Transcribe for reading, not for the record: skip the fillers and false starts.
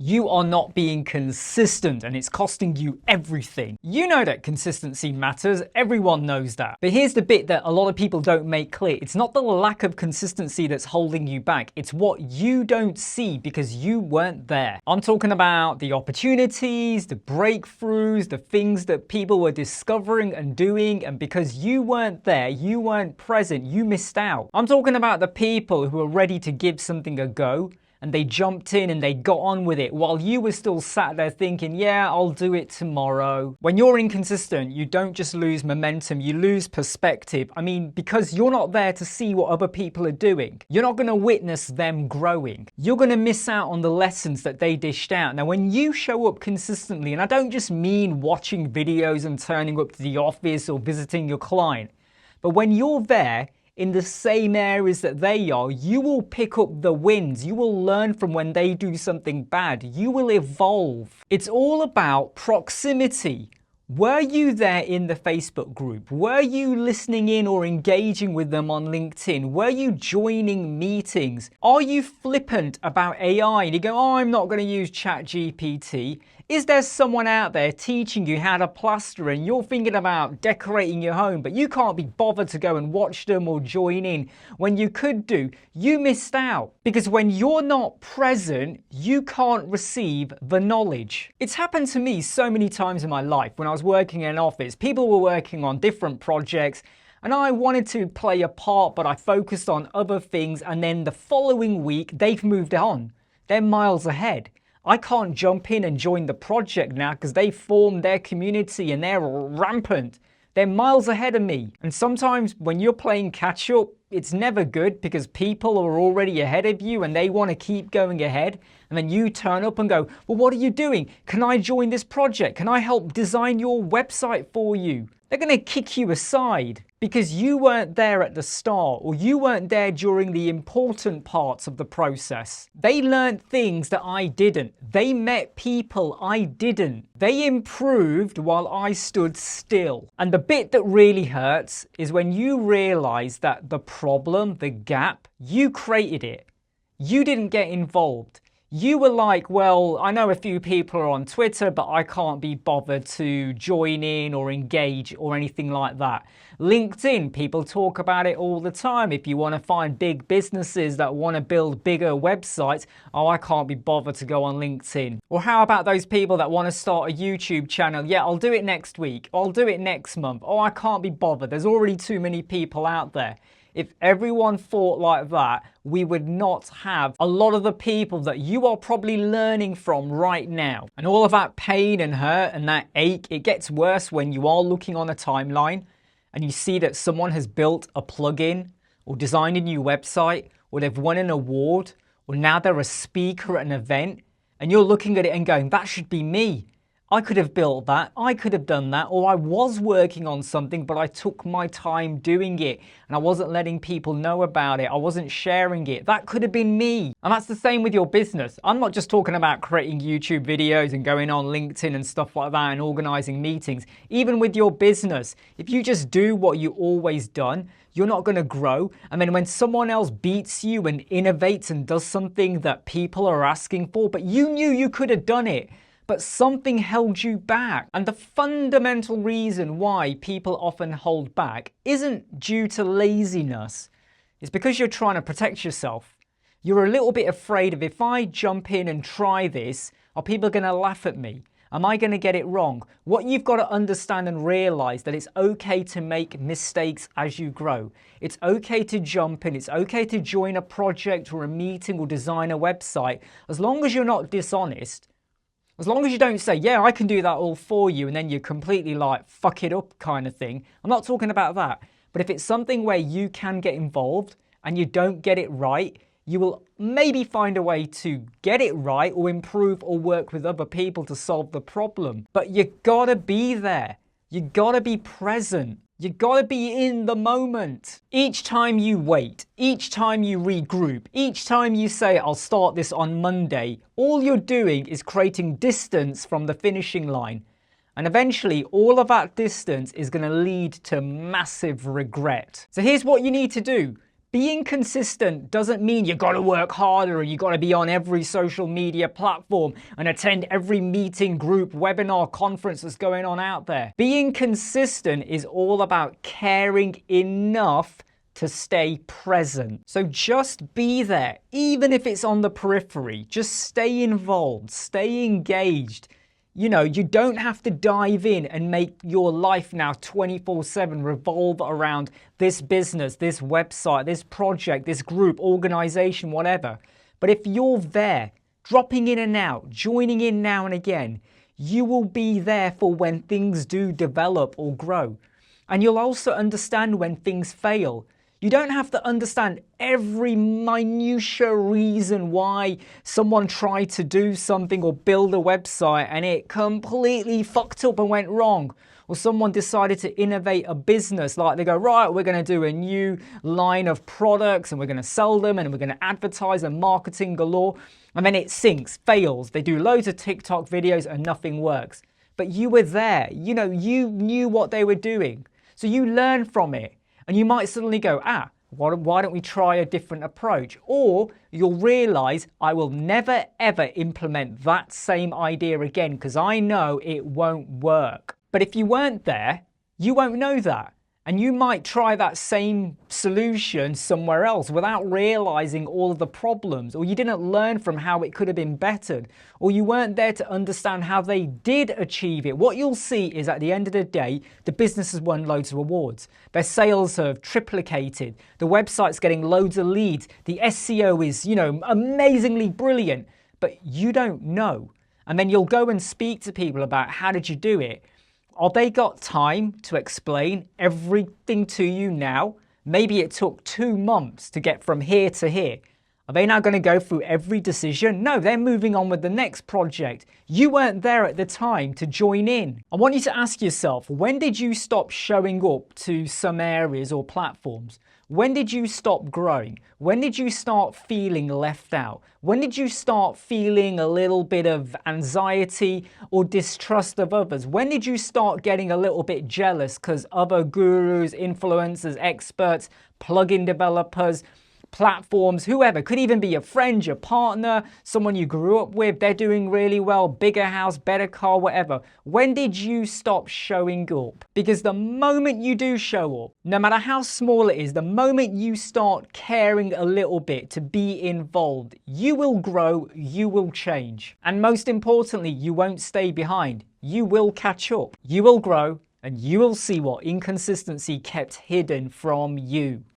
You are not being consistent and it's costing you everything. You know that consistency matters, everyone knows that. But here's the bit that a lot of people don't make clear. It's not the lack of consistency that's holding you back, it's what you don't see because you weren't there. I'm talking about the opportunities, the breakthroughs, the things that people were discovering and doing, and because you weren't there, you weren't present, you missed out. I'm talking about the people who are ready to give something a go, and they jumped in and they got on with it while you were still sat there thinking, yeah, I'll do it tomorrow. When you're inconsistent, you don't just lose momentum, you lose perspective. I mean, because you're not there to see what other people are doing. You're not going to witness them growing. You're going to miss out on the lessons that they dished out. Now, when you show up consistently, and I don't just mean watching videos and turning up to the office or visiting your client, but when you're there, in the same areas that they are, you will pick up the wins. You will learn from when they do something bad. You will evolve. It's all about proximity. Were you there in the Facebook group? Were you listening in or engaging with them on LinkedIn? Were you joining meetings? Are you flippant about AI and you go, oh, I'm not going to use ChatGPT? Is there someone out there teaching you how to plaster and you're thinking about decorating your home, but you can't be bothered to go and watch them or join in when you could do? You missed out. Because when you're not present, you can't receive the knowledge. It's happened to me so many times in my life. When I was working in an office, people were working on different projects and I wanted to play a part, but I focused on other things. And then the following week, they've moved on. They're miles ahead. I can't jump in and join the project now because they formed their community and they're rampant. They're miles ahead of me. And sometimes when you're playing catch up, it's never good because people are already ahead of you and they want to keep going ahead. And then you turn up and go, well, what are you doing? Can I join this project? Can I help design your website for you? They're going to kick you aside because you weren't there at the start or you weren't there during the important parts of the process. They learned things that I didn't. They met people I didn't. They improved while I stood still. And the bit that really hurts is when you realize that the problem, the gap, you created it. You didn't get involved. You were like, well, I know a few people are on Twitter, but I can't be bothered to join in or engage or anything like that. LinkedIn, people talk about it all the time. If you want to find big businesses that want to build bigger websites, oh, I can't be bothered to go on LinkedIn. Or how about those people that want to start a YouTube channel? Yeah, I'll do it next week. I'll do it next month. Oh, I can't be bothered. There's already too many people out there. If everyone thought like that, we would not have a lot of the people that you are probably learning from right now. And all of that pain and hurt and that ache, it gets worse when you are looking on a timeline and you see that someone has built a plugin or designed a new website or they've won an award or now they're a speaker at an event and you're looking at it and going, that should be me. I could have built that, I could have done that, or I was working on something, but I took my time doing it and I wasn't letting people know about it. I wasn't sharing it. That could have been me. And that's the same with your business. I'm not just talking about creating YouTube videos and going on LinkedIn and stuff like that and organizing meetings. Even with your business, if you just do what you always done, you're not going to grow. And then when someone else beats you and innovates and does something that people are asking for, but you knew you could have done it, but something held you back. And the fundamental reason why people often hold back isn't due to laziness. It's because you're trying to protect yourself. You're a little bit afraid of, if I jump in and try this, are people going to laugh at me? Am I going to get it wrong? What you've got to understand and realize that it's okay to make mistakes as you grow. It's okay to jump in. It's okay to join a project or a meeting or design a website. As long as you're not dishonest, as long as you don't say, yeah, I can do that all for you, and then you're completely like, fuck it up kind of thing. I'm not talking about that. But if it's something where you can get involved and you don't get it right, you will maybe find a way to get it right or improve or work with other people to solve the problem. But you gotta be there. You gotta be present. You gotta be in the moment. Each time you wait, each time you regroup, each time you say, I'll start this on Monday, all you're doing is creating distance from the finishing line. And eventually, all of that distance is gonna lead to massive regret. So here's what you need to do. Being consistent doesn't mean you gotta work harder or you gotta be on every social media platform and attend every meeting, group, webinar, conference that's going on out there. Being consistent is all about caring enough to stay present. So just be there, even if it's on the periphery. Just stay involved, stay engaged. You know, you don't have to dive in and make your life now 24/7 revolve around this business, this website, this project, this group, organization, whatever. But if you're there, dropping in and out, joining in now and again, you will be there for when things do develop or grow. And you'll also understand when things fail. You don't have to understand every minutiae reason why someone tried to do something or build a website and it completely fucked up and went wrong. Or someone decided to innovate a business, like they go, right, we're going to do a new line of products and we're going to sell them and we're going to advertise and marketing galore. And then it sinks, fails. They do loads of TikTok videos and nothing works. But you were there, you know, you knew what they were doing. So you learn from it. And you might suddenly go, why don't we try a different approach? Or you'll realize I will never ever implement that same idea again because I know it won't work. But if you weren't there, you won't know that. And you might try that same solution somewhere else without realizing all of the problems, or you didn't learn from how it could have been bettered, or you weren't there to understand how they did achieve it. What you'll see is at the end of the day, the business has won loads of awards. Their sales have triplicated. The website's getting loads of leads. The SEO is, you know, amazingly brilliant, but you don't know. And then you'll go and speak to people about how did you do it. Have they got time to explain everything to you now? Maybe it took 2 months to get from here to here. Are they now going to go through every decision? No, they're moving on with the next project. You weren't there at the time to join in. I want you to ask yourself, when did you stop showing up to some areas or platforms? When did you stop growing? When did you start feeling left out? When did you start feeling a little bit of anxiety or distrust of others? When did you start getting a little bit jealous because other gurus, influencers, experts, plugin developers, platforms, whoever, could even be your friend, your partner, someone you grew up with, they're doing really well, bigger house, better car, whatever. When did you stop showing up? Because the moment you do show up, no matter how small it is, the moment you start caring a little bit to be involved, you will grow, you will change. And most importantly, you won't stay behind. You will catch up, you will grow, and you will see what inconsistency kept hidden from you.